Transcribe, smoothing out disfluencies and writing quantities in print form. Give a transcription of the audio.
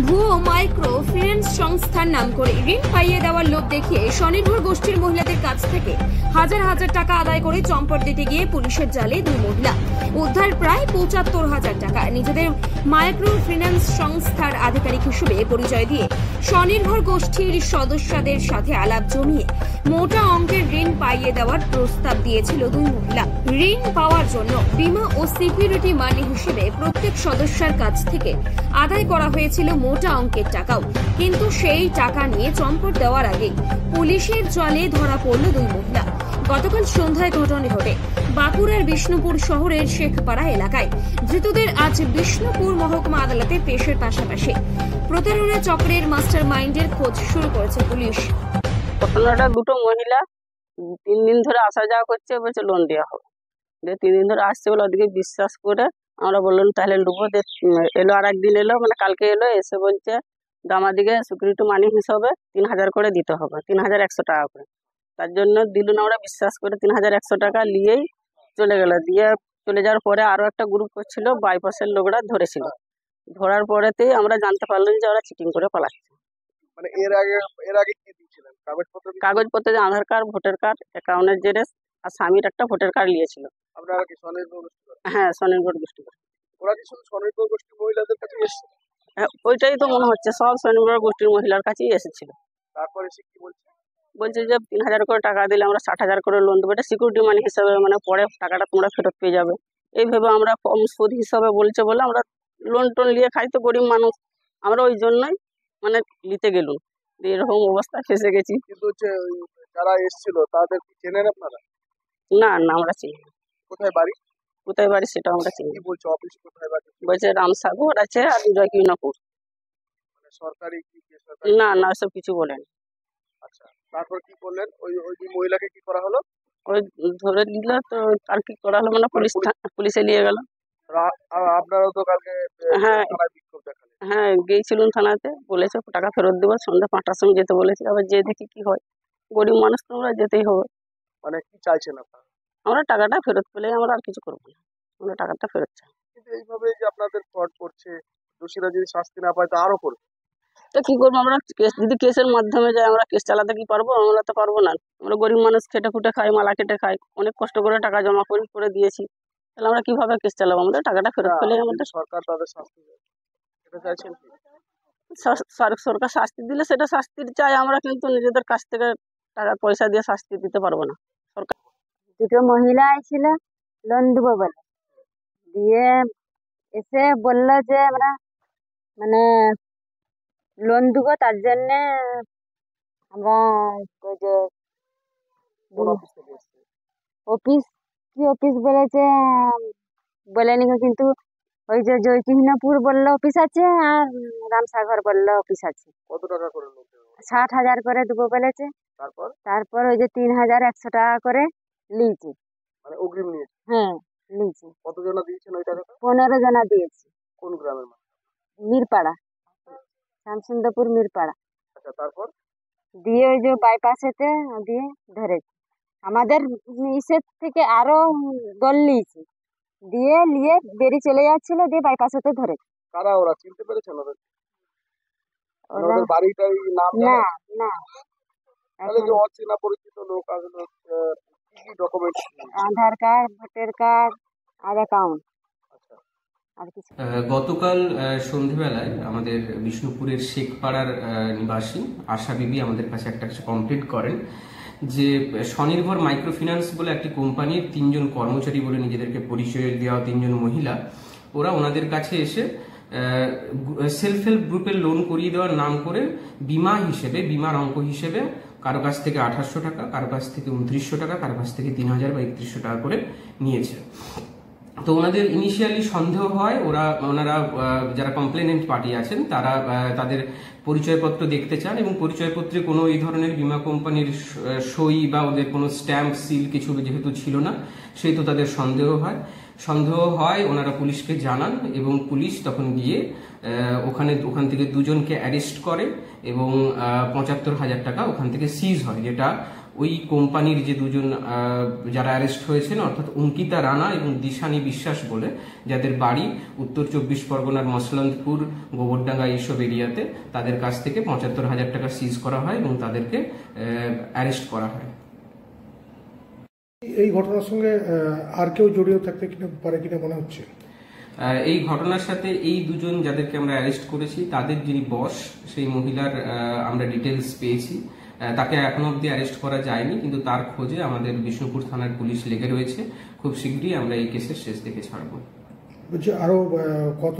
ভুয়ো micro finance সংস্থার নাম করে ঋণ পাইয়ে দেওয়ার লোভ দেখিয়ে স্বনির্ভর গোষ্ঠীর মহিলাদের কাছ থেকে হাজার হাজার টাকা আদায় করে চম্পট দিতে গিয়ে পুলিশের জালে দুই মহিলা। উদ্ধার প্রায় ৭৫,০০০ টাকা। নিজেদের মাইক্রো ফিন্যান্স সংস্থার আধিকারিক হিসেবে পরিচয় দিয়ে স্বনির্ভর গোষ্ঠীর সদস্যদের সাথে আলাপ জমিয়ে মোটা অঙ্কের ঋণ পাইয়ে দেওয়ার প্রস্তাব দিয়েছিল দুই মহিলা। ঋণ পাওয়ার জন্য বীমা ও সিকিউরিটি মানি হিসেবে প্রত্যেক সদস্যের কাছ থেকে আদায় করা হয়েছিল মোটা অঙ্কের টাকাও। কিন্তু সেই টাকা নিয়ে চম্পট দেওয়ার আগে পুলিশের জালে ধরা পড়ল দুই মহিলা। গতকাল সন্ধ্যায় ঘটনা ঘটে বাঁকুড়ার বিষ্ণুপুর শহরের শেখপাড়া এলাকায়। ধৃতদের আজ বিষ্ণুপুর মহকুমা আদালতে পেশের পাশাপাশি প্রতারণা চক্রের মাস্টার মাইন্ডের খোঁজ শুরু করেছে পুলিশ। ঘটনাটা দুটো মহিলা 3 দিন ধরে আসা যাওয়া করছে, বলছে লোন দেওয়া হবে। 3 দিন ধরে আসছে বলে ওদিকে বিশ্বাস করে আমরা বললাম তাহলে নেবো। এলো আর একদিন এলো, মানে কালকে এলো, এসে বলছে আমাদিকে সিকিউরিটি মানি হিসাবে 3000 করে দিতে হবে, 3100 টাকা করে। তার জন্য দিল না, আমরা বিশ্বাস করে 3100 টাকা নিয়েই চলে গেল। দিয়ে চলে যাওয়ার পরে আরো একটা গ্রুপ করছিল, বাইপাসের লোকরা ধরেছিল। ধরার পরেতেই আমরা জানতে পারলাম যে ওরা চিটিং করে পালাচ্ছে। মানে এর আগে কি দিয়েছিলেন? কাগজপত্র, আধার কার্ড, ভোটার কার্ড, অ্যাকাউন্টের জেরক্স আর স্বামীর একটা ভোটার কার্ড নিয়েছিল। আপনারা কি স্বনির্ভর গোষ্ঠী? হ্যাঁ, স্বনির্ভর গোষ্ঠী। ওরা কি শুধু স্বনির্ভর গোষ্ঠী মহিলাদের কাছে এসেছে? হ্যাঁ, ওইটাই তো মনে হচ্ছে, সব স্বনির্ভর গোষ্ঠীর মহিলার কাছেই এসেছিল। তারপরে সে কি বলছে? বলছে যে 3000 করে টাকা দিলে আমরা 60,000 করে লোন দেবো, এটা সিকিউরিটি মানি হিসাবে, মানে পরে টাকাটা তোমরা ফেরত পেয়ে যাবে। এইভাবে আমরা কম সুদ হিসাবে বলছে বলে আমরা লোন টোন নিয়ে খাই, তো গরিব মানুষ আমরা, ওই জন্যই মানে নিতে গেলুম। এরকম অবস্থা ফেসে গেছি। কিন্তু হচ্ছে যারা এসেছিল তাদের কি চেনেন আপনারা? না না, আমরা চিনি না। কোথায় বাড়ি? কোথায় বাড়ি সেটা আমরা চিনি। কি বলছে অফিস কোথায় বাড়ি? বলছে রামসাগর আছে আর জয়কিনপুর। মানে সরকারি কি? না না, সব কিছু বলেন। আচ্ছা, তারপর কি করলেন? ওই মহিলাকে কি করা হলো? ওই ধরে দিল, তো আর কি করা হলো, মানে পুলিশে নিয়ে গেল। আপনারাও তো কালকে হ্যাঁ বিক্ষোভ দেখালেন? হ্যাঁ, গিয়েছিলাম থানাতে, বলেছে টাকা ফেরত দেবো, সন্ধ্যা 5টার সময় যেতে বলেছে। আবার যে দেখি কি হয়, গরিব মানুষ তো আমরা যেতেই হবে। মানে কি চাইছেন আপনারা? আমরা টাকাটা ফেরত পেলে আমরা আর কিছু করবো না, আমরা টাকাটা ফেরত চাই। কিন্তু এইভাবে যে আপনাদের ফ্রড করছে, দোষীরা যদি শাস্তি না পায় তা আরো করবে। তো কি করবো আমরা? যদি কেসের মাধ্যমে যাই, আমরা কেস চালাতে কি পারবো? আমরা তো পারবো না। আমরা গরিব মানুষ, খেটে খুটে খাই, মালা কেটে খাই, অনেক কষ্ট করে টাকা জমা করে দিয়েছি। তাহলে আমরা কিভাবে কেস চালাবো? আমাদের টাকাটা ফেরত পেলে আমাদের। সরকার তাদের শাস্তি দেয়, এটা চাইছেন কি? সরকার শাস্তি দিলে সেটা শাস্তির চাই আমরা, কিন্তু নিজেদের কাছ থেকে টাকা পয়সা দিয়ে শাস্তি দিতে পারবো না। সরকার দুটো মহিলা আইছিল লোন দেবো বলে, দিয়ে এসে বললো যে আমরা মানে লোন দেবো, তার জন্য আমরা ওই যে অফিস কি অফিস বলেছে বলেনি, কিন্তু ওই যে জয়কিনপুর বললো অফিস আছে আর রামসাগর বললো অফিস আছে। কত টাকা করে লোন দেবো? 60,000 করে দেবো বলেছে। তারপর ওই যে 3100 টাকা করে নিয়েছে, মানে অগ্রিম নিয়েছে? হ্যাঁ নিয়েছে। কতজনা দিয়েছেন ওই টাকাটা? 15 জনা দিয়েছে। কোন গ্রামের মানুষ? মিরপাড়া, শ্যামসুন্দরপুর মিরপাড়া। আচ্ছা, তারপর দিয়ে ওই যে বাইপাসেতে দিয়ে ধরেছে। আমাদের ইসের থেকে আরো দল নিয়েছে, দিয়ে নিয়ে বেরিয়ে চলে যাচ্ছিল, দিয়ে বাইপাসেতে ধরেছে। কারা ওরা? চিনতে পেরেছেন ওদের? ওদের বাড়িটাই নাম না না, তাহলে যে অচেনা পরিচিত লোক আসলে কি ডকুমেন্ট? আধার কার্ড, ভোটার কার্ড আর অ্যাকাউন্ট। গতকাল সন্ধ্যেবেলায় আমাদের বিষ্ণুপুরের শেখপাড়ার নিবাসী আশা বিবি আমাদের কাছে একটা কিছু কমপ্লেন করেন যে স্বনির্ভর মাইক্রো ফিন্যান্স বলে একটি কোম্পানির 3 জন কর্মচারী বলে নিজেদেরকে পরিচয় দেওয়া 3 জন মহিলা, ওরা ওনাদের কাছে এসে সেলফ হেল্প গ্রুপের লোন করিয়ে দেওয়ার নাম করে বিমার অঙ্ক হিসেবে কারো কাছ থেকে 2800 টাকা, কারো কাছ থেকে 2900 টাকা, কারো কাছ থেকে 3000 বা 3100 টাকা করে নিয়েছে। তো ওনাদের ইনিশিয়ালি সন্দেহ হয়, ওনারা যারা কমপ্লেনেন্ট পার্টি আছেন তারা তাদের পরিচয়পত্র দেখতে চান এবং পরিচয়পত্রে কোনো এই ধরনের বীমা কোম্পানির সই বা ওদের কোনো স্ট্যাম্প সিল কিছু যেহেতু ছিল না, সেহেতু তাদের সন্দেহ হয়। ওনারা পুলিশকে জানান এবং পুলিশ তখন গিয়ে ওখান থেকে দুজনকে অ্যারেস্ট করে এবং ৭৫,০০০ টাকা ওখান থেকে সিজ হয়, যেটা ওই কোম্পানির যে দুজন যারা অ্যারেস্ট হয়েছেন অর্থাৎ অঙ্কিতা রানা এবং দিশানি বিশ্বাস বলে, যাদের বাড়ি উত্তর ২৪ পরগনার মসলন্দপুর, গোবরডাঙ্গা এইসব এরিয়াতে, তাদের কাছ থেকে ৭৫,০০০ টাকা সিজ করা হয় এবং তাদেরকে অ্যারেস্ট করা হয়। এই ঘটনার সঙ্গে আর কেউ জড়িত থাকতে পারে কিনা মনে হচ্ছে? এই ঘটনার সাথে এই দুজন যাদেরকে আমরা অ্যারেস্ট করেছি তাদের যিনি বস সেই মহিলার আমরা ডিটেলস পেয়েছি। তাকে এখনো অব্দি অ্যারেস্ট করা যায়নি, কিন্তু তার খোঁজে আমাদের বিষ্ণুপুর থানার পুলিশ লেগে রয়েছে। খুব শীঘ্রই আমরা এই কেসের শেষ দেখে ছাড়বো। বলছি আরো কত